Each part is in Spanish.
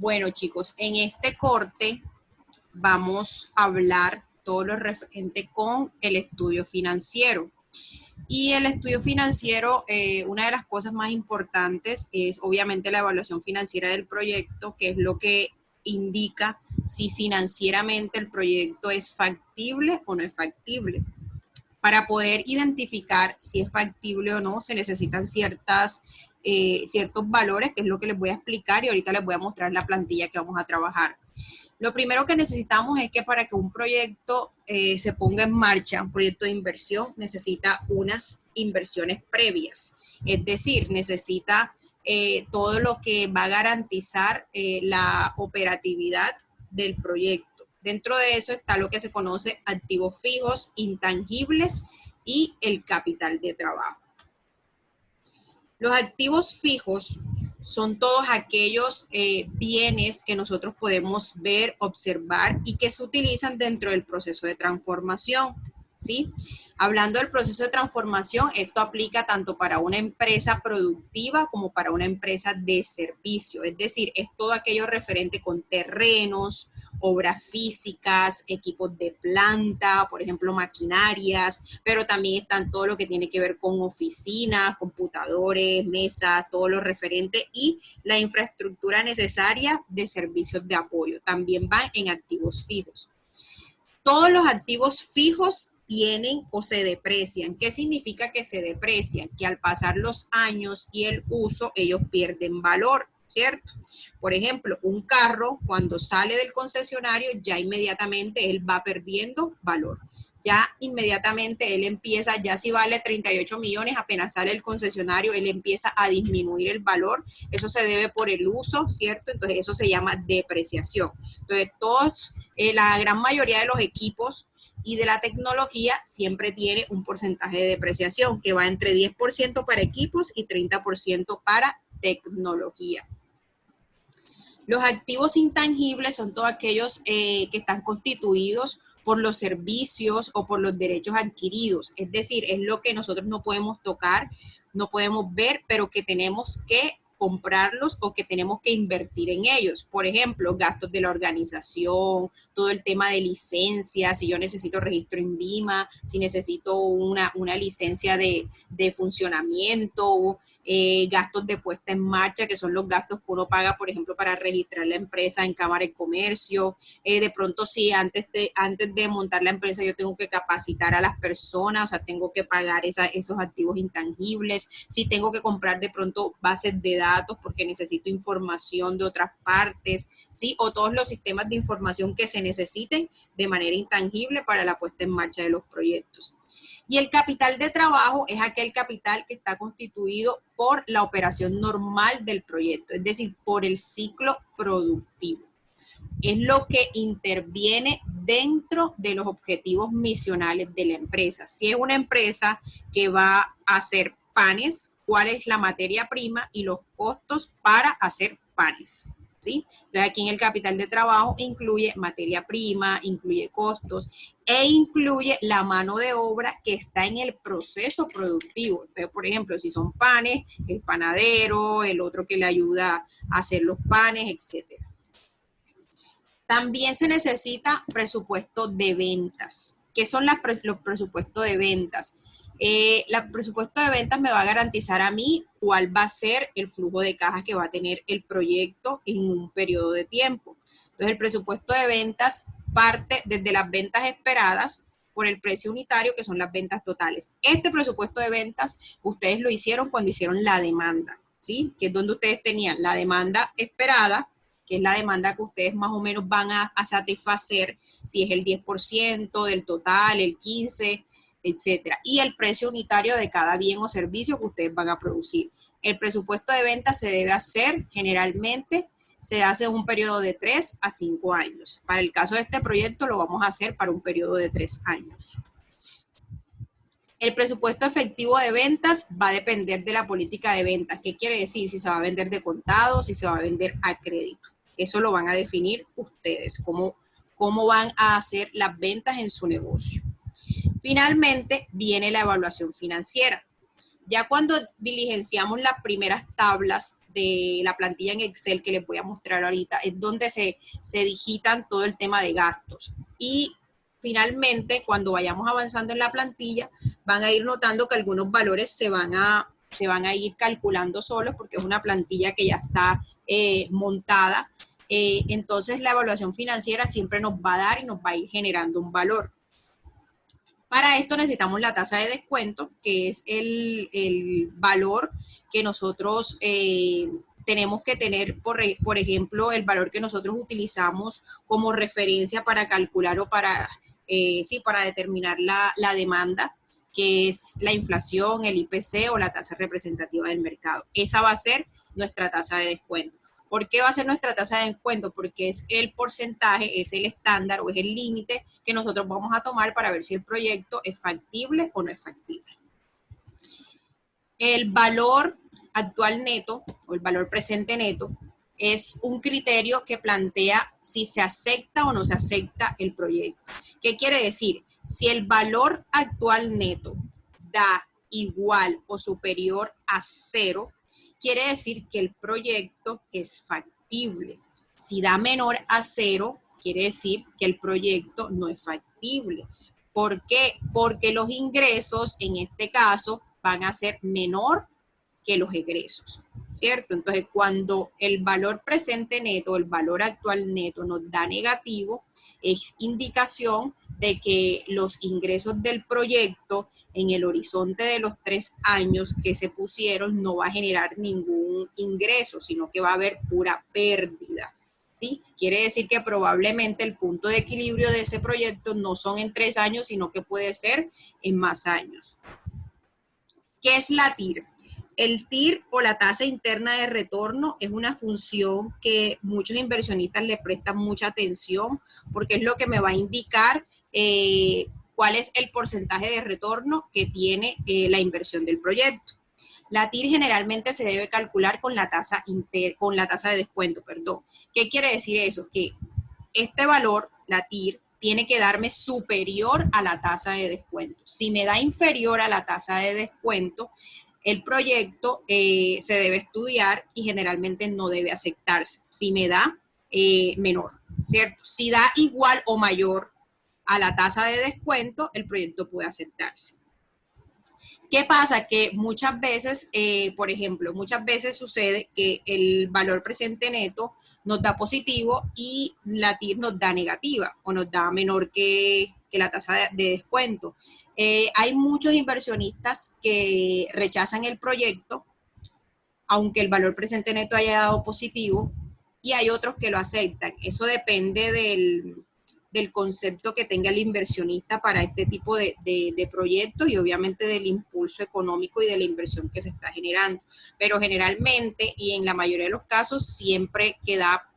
Bueno, chicos, en este corte vamos a hablar todo lo referente con el estudio financiero. Y el estudio financiero, una de las cosas más importantes es obviamente la evaluación financiera del proyecto, que es lo que indica si financieramente el proyecto es factible o no es factible. Para poder identificar si es factible o no, se necesitan ciertos valores, que es lo que les voy a explicar y ahorita les voy a mostrar la plantilla que vamos a trabajar. Lo primero que necesitamos es que para que un proyecto se ponga en marcha, un proyecto de inversión, necesita unas inversiones previas. Es decir, necesita todo lo que va a garantizar la operatividad del proyecto. Dentro de eso está lo que se conoce activos fijos, intangibles y el capital de trabajo. Los activos fijos son todos aquellos bienes que nosotros podemos ver, observar y que se utilizan dentro del proceso de transformación, ¿sí? Hablando del proceso de transformación, esto aplica tanto para una empresa productiva como para una empresa de servicio, es decir, es todo aquello referente con terrenos, obras físicas, equipos de planta, por ejemplo, maquinarias, pero también están todo lo que tiene que ver con oficinas, computadores, mesas, todo lo referente y la infraestructura necesaria de servicios de apoyo. También van en activos fijos. Todos los activos fijos tienen o se deprecian. ¿Qué significa que se deprecian? Que al pasar los años y el uso, ellos pierden valor, ¿cierto? Por ejemplo, un carro cuando sale del concesionario ya inmediatamente él va perdiendo valor. Ya inmediatamente él empieza, ya si vale 38 millones, apenas sale el concesionario, él empieza a disminuir el valor. Eso se debe por el uso, ¿cierto? Entonces eso se llama depreciación. Entonces la gran mayoría de los equipos y de la tecnología siempre tiene un porcentaje de depreciación que va entre 10% para equipos y 30% para tecnología. Los activos intangibles son todos aquellos que están constituidos por los servicios o por los derechos adquiridos. Es decir, es lo que nosotros no podemos tocar, no podemos ver, pero que tenemos que comprarlos o que tenemos que invertir en ellos. Por ejemplo, gastos de la organización, todo el tema de licencias, si yo necesito registro INVIMA, si necesito una licencia de funcionamiento, gastos de puesta en marcha, que son los gastos que uno paga, por ejemplo, para registrar la empresa en Cámara de Comercio. De pronto, si antes de montar la empresa yo tengo que capacitar a las personas, o sea, tengo que pagar esos activos intangibles. Si tengo que comprar de pronto bases de datos porque necesito información de otras partes, ¿sí? O todos los sistemas de información que se necesiten de manera intangible para la puesta en marcha de los proyectos. Y el capital de trabajo es aquel capital que está constituido por la operación normal del proyecto, es decir, por el ciclo productivo. Es lo que interviene dentro de los objetivos misionales de la empresa. Si es una empresa que va a hacer panes, ¿cuál es la materia prima y los costos para hacer panes? ¿Sí? Entonces aquí en el capital de trabajo incluye materia prima, incluye costos e incluye la mano de obra que está en el proceso productivo. Entonces, por ejemplo, si son panes, el panadero, el otro que le ayuda a hacer los panes, etcétera. También se necesita presupuesto de ventas. ¿Qué son los presupuestos de ventas? El presupuesto de ventas me va a garantizar a mí cuál va a ser el flujo de caja que va a tener el proyecto en un periodo de tiempo. Entonces, el presupuesto de ventas parte desde las ventas esperadas por el precio unitario, que son las ventas totales. Este presupuesto de ventas, ustedes lo hicieron cuando hicieron la demanda, ¿sí? Que es donde ustedes tenían la demanda esperada, que es la demanda que ustedes más o menos van a satisfacer, si es el 10% del total, el 15%, etcétera. Y el precio unitario de cada bien o servicio que ustedes van a producir. El presupuesto de venta se debe hacer generalmente, se hace en un periodo de 3 a 5 años. Para el caso de este proyecto lo vamos a hacer para un periodo de 3 años. El presupuesto efectivo de ventas va a depender de la política de ventas. ¿Qué quiere decir? Si se va a vender de contado, si se va a vender a crédito. Eso lo van a definir ustedes, cómo van a hacer las ventas en su negocio. Finalmente, viene la evaluación financiera. Ya cuando diligenciamos las primeras tablas de la plantilla en Excel que les voy a mostrar ahorita, es donde se digitan todo el tema de gastos. Y finalmente, cuando vayamos avanzando en la plantilla, van a ir notando que algunos valores se van a ir calculando solos porque es una plantilla que ya está montada. Entonces, la evaluación financiera siempre nos va a dar y nos va a ir generando un valor. Para esto necesitamos la tasa de descuento, que es el valor que nosotros tenemos que tener, por ejemplo, el valor que nosotros utilizamos como referencia para calcular o para determinar la demanda, que es la inflación, el IPC o la tasa representativa del mercado. Esa va a ser nuestra tasa de descuento. ¿Por qué va a ser nuestra tasa de descuento? Porque es el porcentaje, es el estándar o es el límite que nosotros vamos a tomar para ver si el proyecto es factible o no es factible. El valor actual neto o el valor presente neto es un criterio que plantea si se acepta o no se acepta el proyecto. ¿Qué quiere decir? Si el valor actual neto da igual o superior a 0, quiere decir que el proyecto es factible. Si da menor a 0, quiere decir que el proyecto no es factible. ¿Por qué? Porque los ingresos, en este caso, van a ser menor que los egresos, ¿cierto? Entonces, cuando el valor presente neto, el valor actual neto nos da negativo, es indicación de que los ingresos del proyecto en el horizonte de los 3 años que se pusieron no va a generar ningún ingreso, sino que va a haber pura pérdida, ¿sí? Quiere decir que probablemente el punto de equilibrio de ese proyecto no son en 3 años, sino que puede ser en más años. ¿Qué es la TIR? El TIR o la tasa interna de retorno es una función que muchos inversionistas le prestan mucha atención porque es lo que me va a indicar cuál es el porcentaje de retorno que tiene la inversión del proyecto. La TIR generalmente se debe calcular con la tasa de descuento, perdón. ¿Qué quiere decir eso? Que este valor, la TIR, tiene que darme superior a la tasa de descuento. Si me da inferior a la tasa de descuento, el proyecto se debe estudiar y generalmente no debe aceptarse. Si me da menor, ¿cierto? Si da igual o mayor a la tasa de descuento, el proyecto puede aceptarse. ¿Qué pasa? Que muchas veces, por ejemplo, muchas veces sucede que el valor presente neto nos da positivo y la TIR nos da negativa o nos da menor que la tasa de descuento. Hay muchos inversionistas que rechazan el proyecto, aunque el valor presente neto haya dado positivo, y hay otros que lo aceptan. Eso depende del concepto que tenga el inversionista para este tipo de proyectos y obviamente del impulso económico y de la inversión que se está generando. Pero generalmente y en la mayoría de los casos siempre que da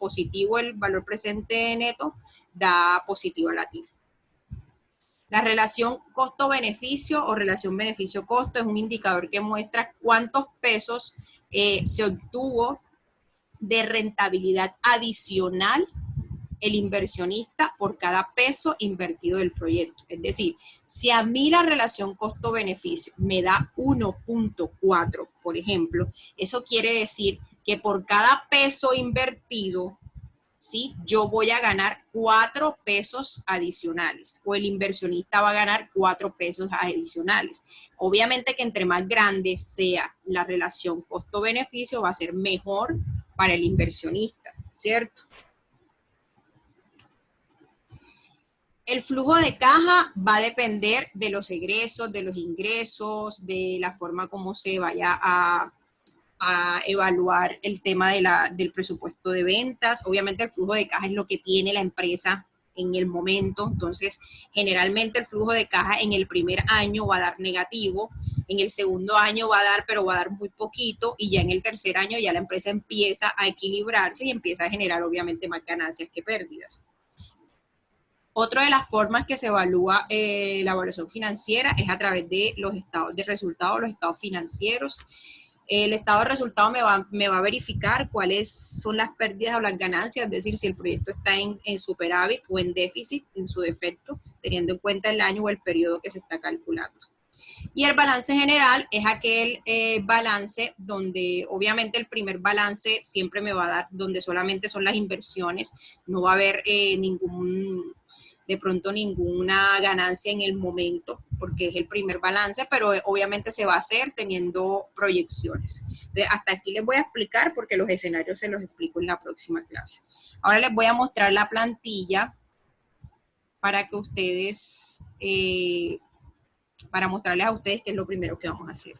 positivo el valor presente neto, da positivo a la TIR. La relación costo-beneficio o relación beneficio-costo es un indicador que muestra cuántos pesos se obtuvo de rentabilidad adicional el inversionista por cada peso invertido del proyecto. Es decir, si a mí la relación costo-beneficio me da 1.4, por ejemplo, eso quiere decir que por cada peso invertido, ¿sí?, yo voy a ganar 4 pesos adicionales o el inversionista va a ganar 4 pesos adicionales. Obviamente que entre más grande sea la relación costo-beneficio va a ser mejor para el inversionista, ¿cierto? El flujo de caja va a depender de los egresos, de los ingresos, de la forma como se vaya a evaluar el tema del presupuesto de ventas. Obviamente el flujo de caja es lo que tiene la empresa en el momento, entonces generalmente el flujo de caja en el primer año va a dar negativo, en el segundo año va a dar, pero va a dar muy poquito, y ya en el tercer año ya la empresa empieza a equilibrarse y empieza a generar obviamente más ganancias que pérdidas. Otra de las formas que se evalúa la evaluación financiera es a través de los estados de resultados, los estados financieros. El estado de resultado me va a verificar cuáles son las pérdidas o las ganancias, es decir, si el proyecto está en superávit o en déficit, en su defecto, teniendo en cuenta el año o el periodo que se está calculando. Y el balance general es aquel balance donde obviamente el primer balance siempre me va a dar donde solamente son las inversiones, no va a haber de pronto ninguna ganancia en el momento, porque es el primer balance, pero obviamente se va a hacer teniendo proyecciones. Hasta aquí les voy a explicar porque los escenarios se los explico en la próxima clase. Ahora les voy a mostrar la plantilla para que ustedes, para mostrarles a ustedes qué es lo primero que vamos a hacer.